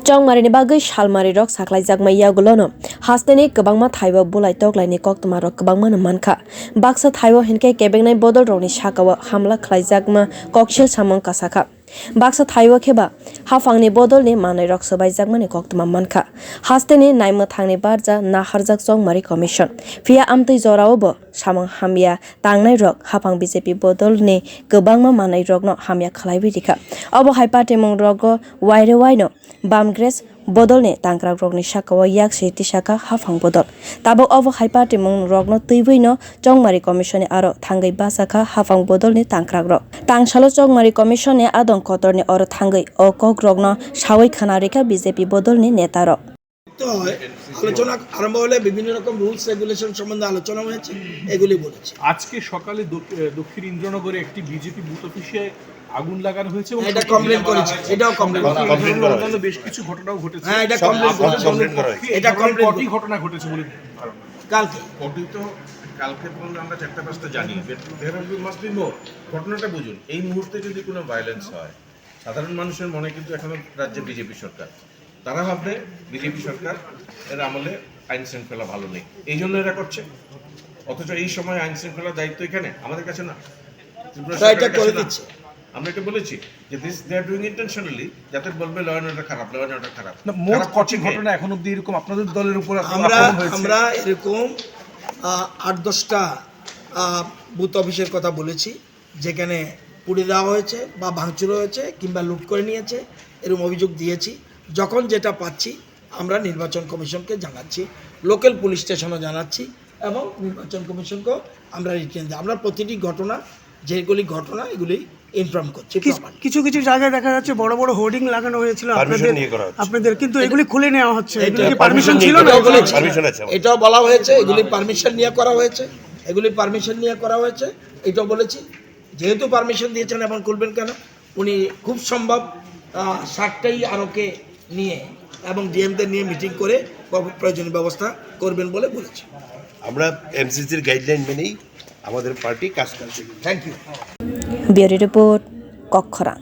Chongmarini bagui shalmari rok saklaijak yagulono hasteni kwbangma thaibo bulai toklaini koktoma rok kwbangma mankha baksa thaibo hinkhe kebengnai bodol rokni sakao hamla khlaijakma koksil samung kasakha baksa thaibo kheba hafangni bodolni manai rok sabaijakmani koktoma mankha hasteni naima thangni barja naharjak Chongmari Commission phia amtui jorao samung hamya tangnai rok hafang BJP bodolni kwbangma manai rokno hamya khlaibi dikha obo hai party mung rogo waire waino Bamgres bodolni tangkrak rokni sakao yak siti saka hafang bodol tabo obo hai party mung rokno tuibuino Chongmari Commission aro thangai basakha hafang bodolni tangkrak rok tangsalo Chongmari Commission adon kotorni oro thangai o kok rokno sawai khana rekha BJP bodolni neta rok আলোচনা আরম্ভ হলে বিভিন্ন রকম rules regulation সম্বন্ধে আলোচনা হয়েছে এগুলি বলেছে আজকে সকালে দক্ষিণ ইন্দ্রনগরে একটি বিজেপি বুথ অফিসে আগুন লাগানো হয়েছে এবং এটা কমপ্লেইন করেছে এটাও কমপ্লেইন করা বেশ কিছু ঘটনাও ঘটেছে হ্যাঁ এটা কমপ্লেইন করা হয়েছে এটা কমপ্লেইন ঘটনা ঘটেছে বলে কালকে কালকে পর্যন্ত আমরা 4-5টা জানি ঘটনাটা বুঝুন এই মুহূর্তে যদি কোনো ভায়োলেন্স হয় সাধারণ মানুষের মনে কিন্তু এখনো রাজ্যে বিজেপি সরকার তারা ভাববে বিজেপি সরকার এর আমলে আইন শৃঙ্খলা ভালো নেই এই জন্য এরা করছে অথচ এই সময় আইন শৃঙ্খলার দায়িত্ব এখানে আমাদের কাছে না এটা করে দিচ্ছে আমরা এটা বলেছি যে this they are doing intentionally যাতে বলবে ল অ্যান্ড অর্ডার খারাপ ল অ্যান্ড অর্ডার খারাপ মোট কত ঘটনা এখন অবধি এরকম আপনাদের দলের উপর আমরা এরকম 8-10টা বুথ অফিসের কথা বলেছি যেখানে পুড়ে দেওয়া হয়েছে বা ভাঙচুর হয়েছে কিংবা লুট করে নিয়েছে এরকম অভিযোগ দিয়েছি যখন যেটা পাচ্ছি আমরা নির্বাচন কমিশনকে জানাচ্ছি লোকাল পুলিশ স্টেশনও জানাচ্ছি এবং নির্বাচন কমিশনকেও আমরা রিটেন দিই আমরা প্রতিটি ঘটনা যেগুলি ঘটনা এগুলি ইনফর্ম করছি কিছু কিছু জায়গায় দেখা যাচ্ছে বড় বড় হোর্ডিং লাগানো হয়েছিল আপনাদের কিন্তু এগুলি খুলে নেওয়া হচ্ছে পারমিশন ছিল না এটাও বলা হয়েছে এগুলি পারমিশন নিয়ে করা হয়েছে এটাও বলেছি যেহেতু পারমিশন দিয়েছেন এখন খুলবেন কেন উনি খুব সম্ভব 60টাই আরোকে নিয়ে এবং ডিএমদের নিয়ে মিটিং করে প্রয়োজনীয় ব্যবস্থা করবেন বলে বলেছি আমরা এমসিসির গাইডলাইন মেনেই আমাদের পার্টি কাজ করছে। Thank you. Bureau report কক্ষরা।